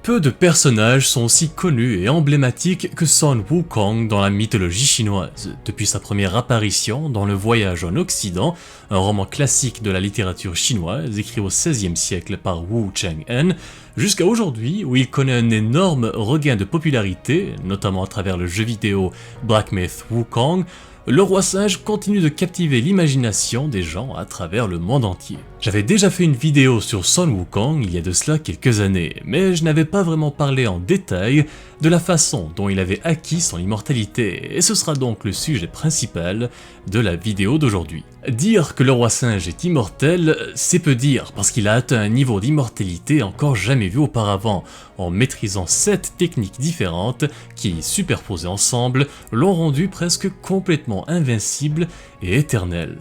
Peu de personnages sont aussi connus et emblématiques que Sun Wukong dans la mythologie chinoise. Depuis sa première apparition dans Le Voyage en Occident, un roman classique de la littérature chinoise écrit au XVIe siècle par Wu Cheng'en, jusqu'à aujourd'hui où il connaît un énorme regain de popularité, notamment à travers le jeu vidéo Black Myth Wukong, le roi singe continue de captiver l'imagination des gens à travers le monde entier. J'avais déjà fait une vidéo sur Sun Wukong il y a de cela quelques années, mais je n'avais pas vraiment parlé en détail de la façon dont il avait acquis son immortalité, et ce sera donc le sujet principal de la vidéo d'aujourd'hui. Dire que le roi singe est immortel, c'est peu dire, parce qu'il a atteint un niveau d'immortalité encore jamais vu auparavant, en maîtrisant 7 techniques différentes qui, superposées ensemble, l'ont rendu presque complètement invincible et éternel.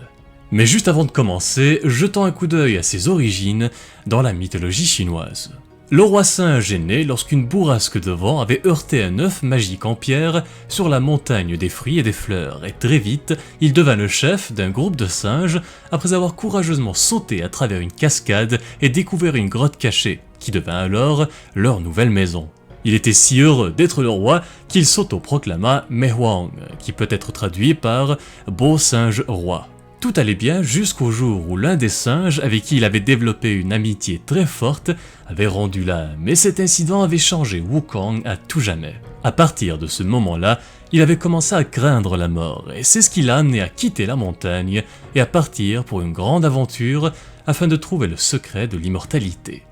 Mais juste avant de commencer, jetons un coup d'œil à ses origines dans la mythologie chinoise. Le roi singe est né lorsqu'une bourrasque de vent avait heurté un œuf magique en pierre sur la montagne des fruits et des fleurs, et très vite, il devint le chef d'un groupe de singes après avoir courageusement sauté à travers une cascade et découvert une grotte cachée, qui devint alors leur nouvelle maison. Il était si heureux d'être le roi qu'il s'auto-proclama Mehwang, qui peut être traduit par « beau singe roi ». Tout allait bien jusqu'au jour où l'un des singes avec qui il avait développé une amitié très forte avait rendu l'âme, et cet incident avait changé Wukong à tout jamais. À partir de ce moment-là, il avait commencé à craindre la mort, et c'est ce qui l'a amené à quitter la montagne et à partir pour une grande aventure afin de trouver le secret de l'immortalité.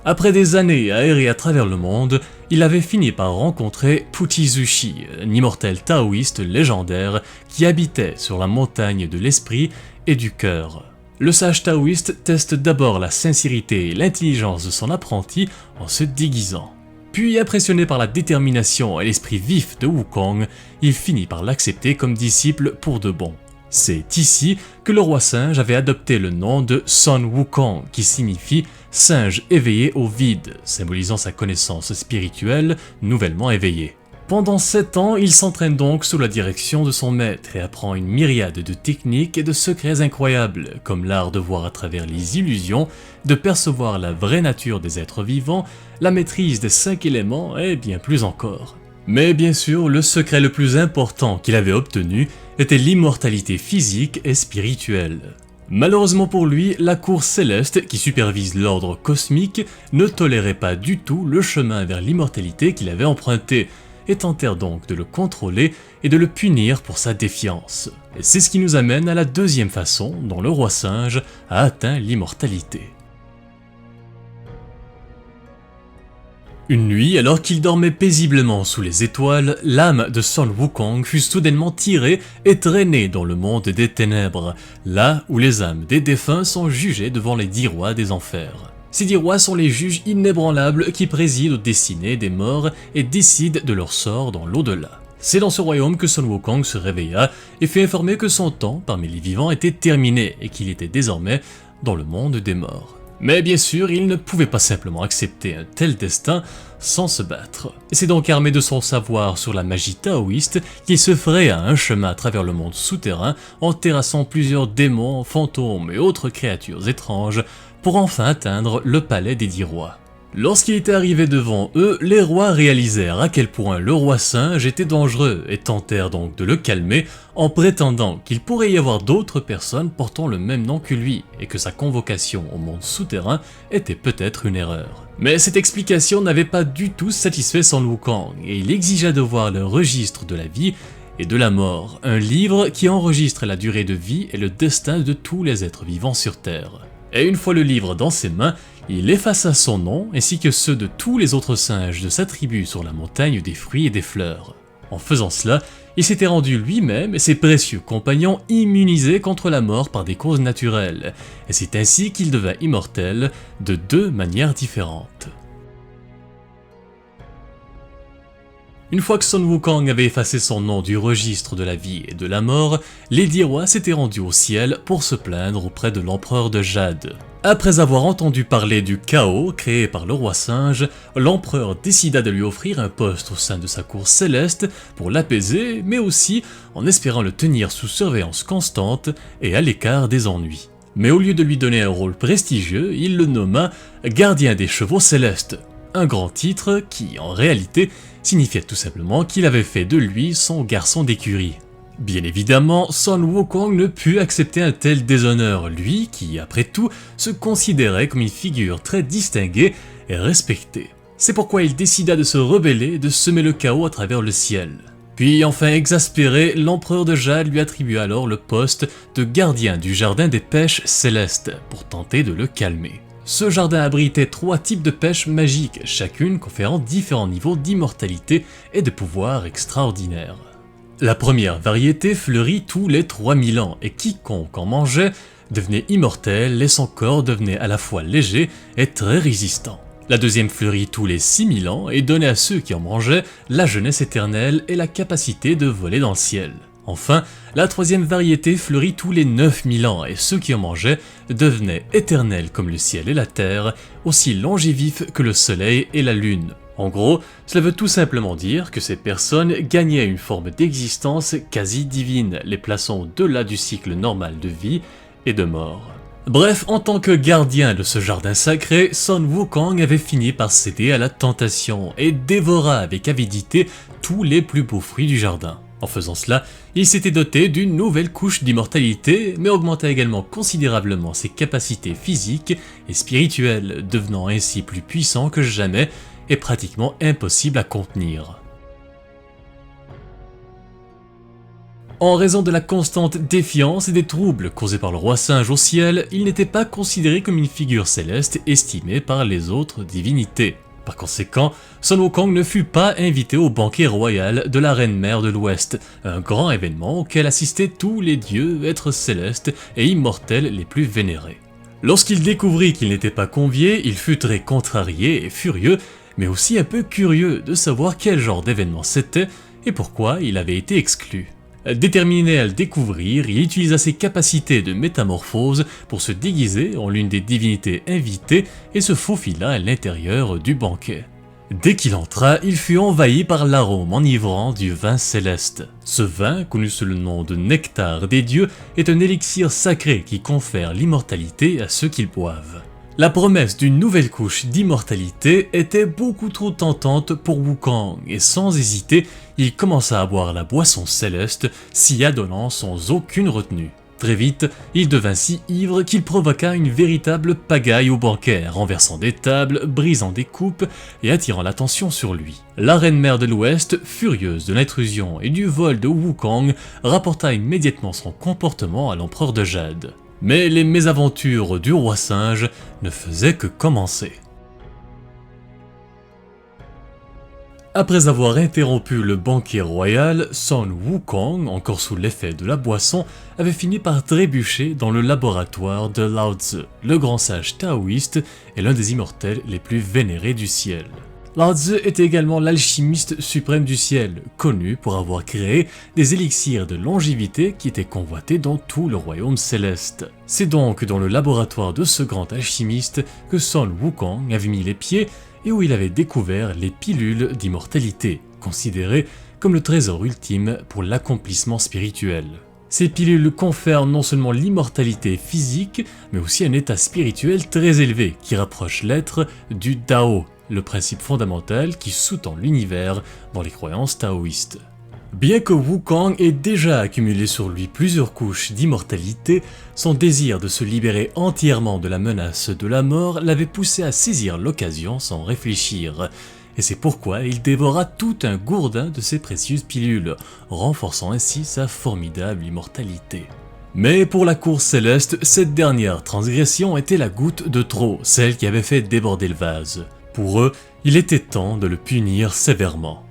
Après des années à errer à travers le monde, il avait fini par rencontrer Putizushi, un immortel taoïste légendaire qui habitait sur la montagne de l'esprit et du cœur. Le sage taoïste teste d'abord la sincérité et l'intelligence de son apprenti en se déguisant. Puis, impressionné par la détermination et l'esprit vif de Wukong, il finit par l'accepter comme disciple pour de bon. C'est ici que le roi singe avait adopté le nom de Sun Wukong, qui signifie singe éveillé au vide, symbolisant sa connaissance spirituelle nouvellement éveillée. Pendant 7 ans, il s'entraîne donc sous la direction de son maître et apprend une myriade de techniques et de secrets incroyables, comme l'art de voir à travers les illusions, de percevoir la vraie nature des êtres vivants, la maîtrise des 5 éléments et bien plus encore. Mais bien sûr, le secret le plus important qu'il avait obtenu était l'immortalité physique et spirituelle. Malheureusement pour lui, la cour céleste qui supervise l'ordre cosmique ne tolérait pas du tout le chemin vers l'immortalité qu'il avait emprunté, et tentèrent donc de le contrôler et de le punir pour sa défiance. Et c'est ce qui nous amène à la deuxième façon dont le roi singe a atteint l'immortalité. Une nuit, alors qu'il dormait paisiblement sous les étoiles, l'âme de Sun Wukong fut soudainement tirée et traînée dans le monde des ténèbres, là où les âmes des défunts sont jugées devant les 10 rois des enfers. Ces 10 rois sont les juges inébranlables qui président aux destinées des morts et décident de leur sort dans l'au-delà. C'est dans ce royaume que Sun Wukong se réveilla et fut informé que son temps parmi les vivants était terminé et qu'il était désormais dans le monde des morts. Mais bien sûr, il ne pouvait pas simplement accepter un tel destin sans se battre. Et c'est donc armé de son savoir sur la magie taoïste qu'il se fraya un chemin à travers le monde souterrain en terrassant plusieurs démons, fantômes et autres créatures étranges pour enfin atteindre le palais des 10 rois. Lorsqu'il était arrivé devant eux, les rois réalisèrent à quel point le roi singe était dangereux et tentèrent donc de le calmer en prétendant qu'il pourrait y avoir d'autres personnes portant le même nom que lui et que sa convocation au monde souterrain était peut-être une erreur. Mais cette explication n'avait pas du tout satisfait Sun Wukong et il exigea de voir le registre de la vie et de la mort, un livre qui enregistre la durée de vie et le destin de tous les êtres vivants sur Terre. Et une fois le livre dans ses mains, il effaça son nom ainsi que ceux de tous les autres singes de sa tribu sur la montagne des fruits et des fleurs. En faisant cela, il s'était rendu lui-même et ses précieux compagnons immunisés contre la mort par des causes naturelles, et c'est ainsi qu'il devint immortel de 2 manières différentes. Une fois que Sun Wukong avait effacé son nom du registre de la vie et de la mort, les 10 rois s'étaient rendus au ciel pour se plaindre auprès de l'empereur de Jade. Après avoir entendu parler du chaos créé par le roi singe, l'empereur décida de lui offrir un poste au sein de sa cour céleste pour l'apaiser, mais aussi en espérant le tenir sous surveillance constante et à l'écart des ennuis. Mais au lieu de lui donner un rôle prestigieux, il le nomma gardien des chevaux célestes, un grand titre qui, en réalité, signifiait tout simplement qu'il avait fait de lui son garçon d'écurie. Bien évidemment, Sun Wukong ne put accepter un tel déshonneur, lui qui, après tout, se considérait comme une figure très distinguée et respectée. C'est pourquoi il décida de se rebeller et de semer le chaos à travers le ciel. Puis, enfin exaspéré, l'empereur de Jade lui attribua alors le poste de gardien du jardin des pêches célestes pour tenter de le calmer. Ce jardin abritait 3 types de pêches magiques, chacune conférant différents niveaux d'immortalité et de pouvoir extraordinaires. La première variété fleurit tous les 3000 ans et quiconque en mangeait devenait immortel et son corps devenait à la fois léger et très résistant. La deuxième fleurit tous les 6000 ans et donnait à ceux qui en mangeaient la jeunesse éternelle et la capacité de voler dans le ciel. Enfin, la troisième variété fleurit tous les 9000 ans et ceux qui en mangeaient devenaient éternels comme le ciel et la terre, aussi longévifs que le soleil et la lune. En gros, cela veut tout simplement dire que ces personnes gagnaient une forme d'existence quasi divine, les plaçant au-delà du cycle normal de vie et de mort. Bref, en tant que gardien de ce jardin sacré, Sun Wukong avait fini par céder à la tentation et dévora avec avidité tous les plus beaux fruits du jardin. En faisant cela, il s'était doté d'une nouvelle couche d'immortalité, mais augmenta également considérablement ses capacités physiques et spirituelles, devenant ainsi plus puissant que jamais et pratiquement impossible à contenir. En raison de la constante défiance et des troubles causés par le roi singe au ciel, il n'était pas considéré comme une figure céleste estimée par les autres divinités. Par conséquent, Sun Wukong ne fut pas invité au banquet royal de la Reine Mère de l'Ouest, un grand événement auquel assistaient tous les dieux, êtres célestes et immortels les plus vénérés. Lorsqu'il découvrit qu'il n'était pas convié, il fut très contrarié et furieux, mais aussi un peu curieux de savoir quel genre d'événement c'était et pourquoi il avait été exclu. Déterminé à le découvrir, il utilisa ses capacités de métamorphose pour se déguiser en l'une des divinités invitées et se faufila à l'intérieur du banquet. Dès qu'il entra, il fut envahi par l'arôme enivrant du vin céleste. Ce vin, connu sous le nom de nectar des dieux, est un élixir sacré qui confère l'immortalité à ceux qui le boivent. La promesse d'une nouvelle couche d'immortalité était beaucoup trop tentante pour Wukong et sans hésiter, il commença à boire la boisson céleste, s'y adonnant sans aucune retenue. Très vite, il devint si ivre qu'il provoqua une véritable pagaille au banquet, renversant des tables, brisant des coupes et attirant l'attention sur lui. La Reine Mère de l'Ouest, furieuse de l'intrusion et du vol de Wukong, rapporta immédiatement son comportement à l'empereur de Jade. Mais les mésaventures du roi singe ne faisaient que commencer. Après avoir interrompu le banquet royal, Sun Wukong, encore sous l'effet de la boisson, avait fini par trébucher dans le laboratoire de Lao Tzu, le grand sage taoïste et l'un des immortels les plus vénérés du ciel. Lao Tzu était également l'alchimiste suprême du ciel, connu pour avoir créé des élixirs de longévité qui étaient convoités dans tout le royaume céleste. C'est donc dans le laboratoire de ce grand alchimiste que Sun Wukong avait mis les pieds et où il avait découvert les pilules d'immortalité, considérées comme le trésor ultime pour l'accomplissement spirituel. Ces pilules confèrent non seulement l'immortalité physique, mais aussi un état spirituel très élevé qui rapproche l'être du Dao, le principe fondamental qui sous-tend l'univers dans les croyances taoïstes. Bien que Wukong ait déjà accumulé sur lui plusieurs couches d'immortalité, son désir de se libérer entièrement de la menace de la mort l'avait poussé à saisir l'occasion sans réfléchir, et c'est pourquoi il dévora tout un gourdin de ces précieuses pilules, renforçant ainsi sa formidable immortalité. Mais pour la cour céleste, cette dernière transgression était la goutte de trop, celle qui avait fait déborder le vase. Pour eux, il était temps de le punir sévèrement.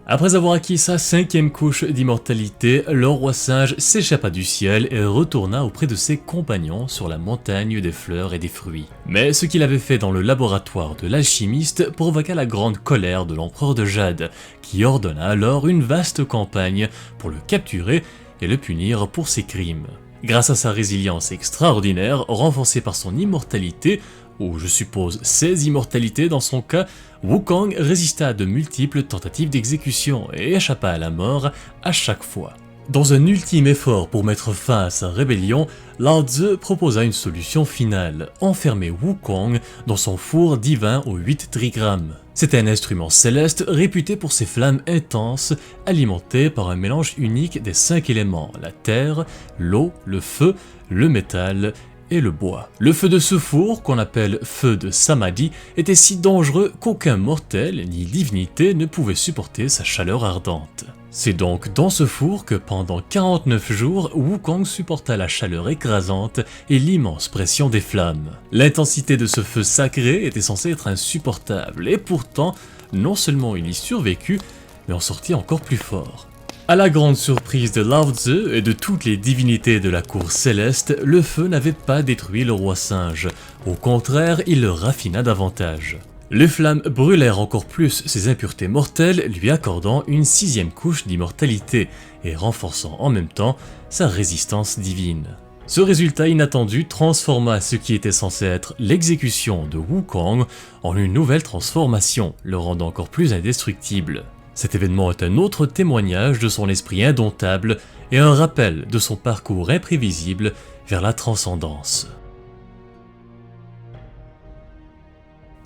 Après avoir acquis sa 5e couche d'immortalité, le roi singe s'échappa du ciel et retourna auprès de ses compagnons sur la montagne des fleurs et des fruits. Mais ce qu'il avait fait dans le laboratoire de l'alchimiste provoqua la grande colère de l'empereur de Jade, qui ordonna alors une vaste campagne pour le capturer et le punir pour ses crimes. Grâce à sa résilience extraordinaire, renforcée par son immortalité, ou je suppose ses immortalités dans son cas, Wukong résista à de multiples tentatives d'exécution et échappa à la mort à chaque fois. Dans un ultime effort pour mettre fin à sa rébellion, Lao Tzu proposa une solution finale, enfermer Wukong dans son four divin aux 8 trigrammes. C'était un instrument céleste réputé pour ses flammes intenses, alimentées par un mélange unique des 5 éléments, la terre, l'eau, le feu, le métal et le bois. Le feu de ce four, qu'on appelle feu de Samadhi, était si dangereux qu'aucun mortel ni divinité ne pouvait supporter sa chaleur ardente. C'est donc dans ce four que pendant 49 jours, Wukong supporta la chaleur écrasante et l'immense pression des flammes. L'intensité de ce feu sacré était censée être insupportable, et pourtant, non seulement il y survécut, mais en sortit encore plus fort. À la grande surprise de Lao Tzu et de toutes les divinités de la cour céleste, le feu n'avait pas détruit le roi singe, au contraire, il le raffina davantage. Les flammes brûlèrent encore plus ses impuretés mortelles, lui accordant une 6e couche d'immortalité et renforçant en même temps sa résistance divine. Ce résultat inattendu transforma ce qui était censé être l'exécution de Wukong en une nouvelle transformation, le rendant encore plus indestructible. Cet événement est un autre témoignage de son esprit indomptable et un rappel de son parcours imprévisible vers la transcendance.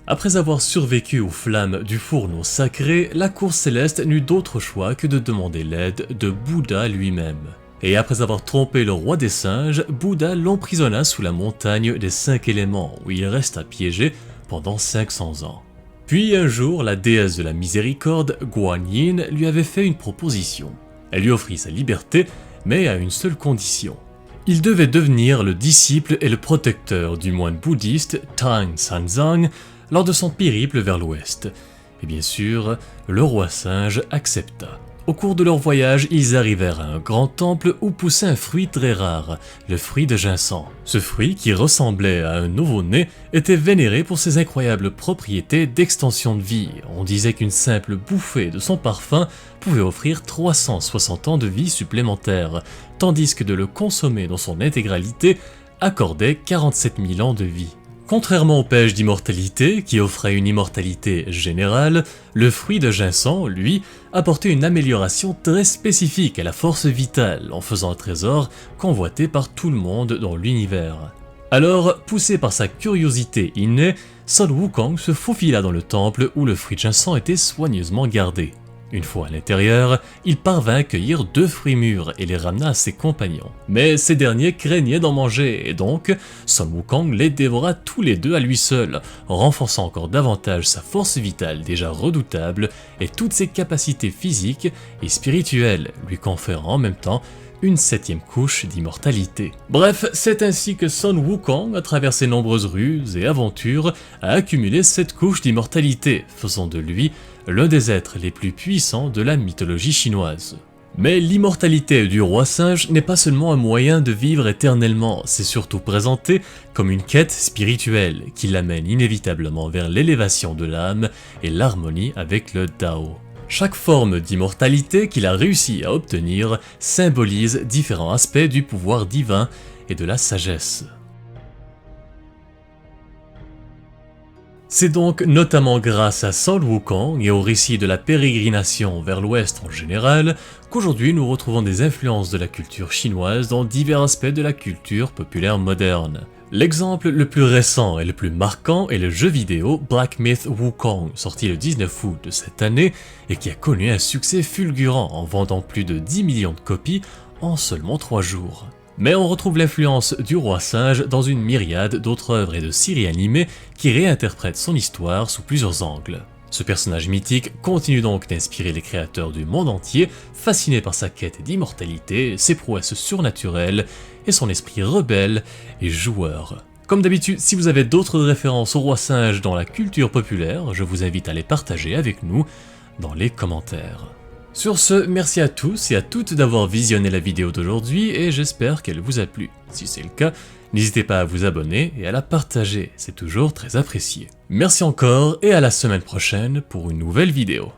Après avoir survécu aux flammes du fourneau sacré, la cour céleste n'eut d'autre choix que de demander l'aide de Bouddha lui-même. Et après avoir trompé le roi des singes, Bouddha l'emprisonna sous la montagne des 5 éléments, où il resta piégé pendant 500 ans. Puis un jour, la déesse de la miséricorde, Guan Yin, lui avait fait une proposition. Elle lui offrit sa liberté, mais à une seule condition. Il devait devenir le disciple et le protecteur du moine bouddhiste Tang Sanzang lors de son périple vers l'ouest. Et bien sûr, le roi singe accepta. Au cours de leur voyage, ils arrivèrent à un grand temple où poussait un fruit très rare, le fruit de ginseng. Ce fruit, qui ressemblait à un nouveau-né, était vénéré pour ses incroyables propriétés d'extension de vie. On disait qu'une simple bouffée de son parfum pouvait offrir 360 ans de vie supplémentaires, tandis que de le consommer dans son intégralité accordait 47 000 ans de vie. Contrairement aux pêches d'immortalité, qui offraient une immortalité générale, le fruit de ginseng, lui, apportait une amélioration très spécifique à la force vitale, en faisant un trésor convoité par tout le monde dans l'univers. Alors, poussé par sa curiosité innée, Sun Wukong se faufila dans le temple où le fruit de ginseng était soigneusement gardé. Une fois à l'intérieur, il parvint à cueillir 2 fruits mûrs et les ramena à ses compagnons. Mais ces derniers craignaient d'en manger, et donc Sun Wukong les dévora tous les 2 à lui seul, renforçant encore davantage sa force vitale déjà redoutable et toutes ses capacités physiques et spirituelles, lui conférant en même temps une 7e couche d'immortalité. Bref, c'est ainsi que Sun Wukong, à travers ses nombreuses ruses et aventures, a accumulé cette couche d'immortalité, faisant de lui l'un des êtres les plus puissants de la mythologie chinoise. Mais l'immortalité du roi singe n'est pas seulement un moyen de vivre éternellement, c'est surtout présenté comme une quête spirituelle qui l'amène inévitablement vers l'élévation de l'âme et l'harmonie avec le Tao. Chaque forme d'immortalité qu'il a réussi à obtenir symbolise différents aspects du pouvoir divin et de la sagesse. C'est donc notamment grâce à Sun Wukong et au récit de la pérégrination vers l'ouest en général qu'aujourd'hui nous retrouvons des influences de la culture chinoise dans divers aspects de la culture populaire moderne. L'exemple le plus récent et le plus marquant est le jeu vidéo Black Myth Wukong, sorti le 19 août de cette année et qui a connu un succès fulgurant en vendant plus de 10 millions de copies en seulement 3 jours. Mais on retrouve l'influence du roi singe dans une myriade d'autres œuvres et de séries animées qui réinterprètent son histoire sous plusieurs angles. Ce personnage mythique continue donc d'inspirer les créateurs du monde entier, fascinés par sa quête d'immortalité, ses prouesses surnaturelles et son esprit rebelle et joueur. Comme d'habitude, si vous avez d'autres références au roi singe dans la culture populaire, je vous invite à les partager avec nous dans les commentaires. Sur ce, merci à tous et à toutes d'avoir visionné la vidéo d'aujourd'hui et j'espère qu'elle vous a plu. Si c'est le cas, n'hésitez pas à vous abonner et à la partager, c'est toujours très apprécié. Merci encore et à la semaine prochaine pour une nouvelle vidéo.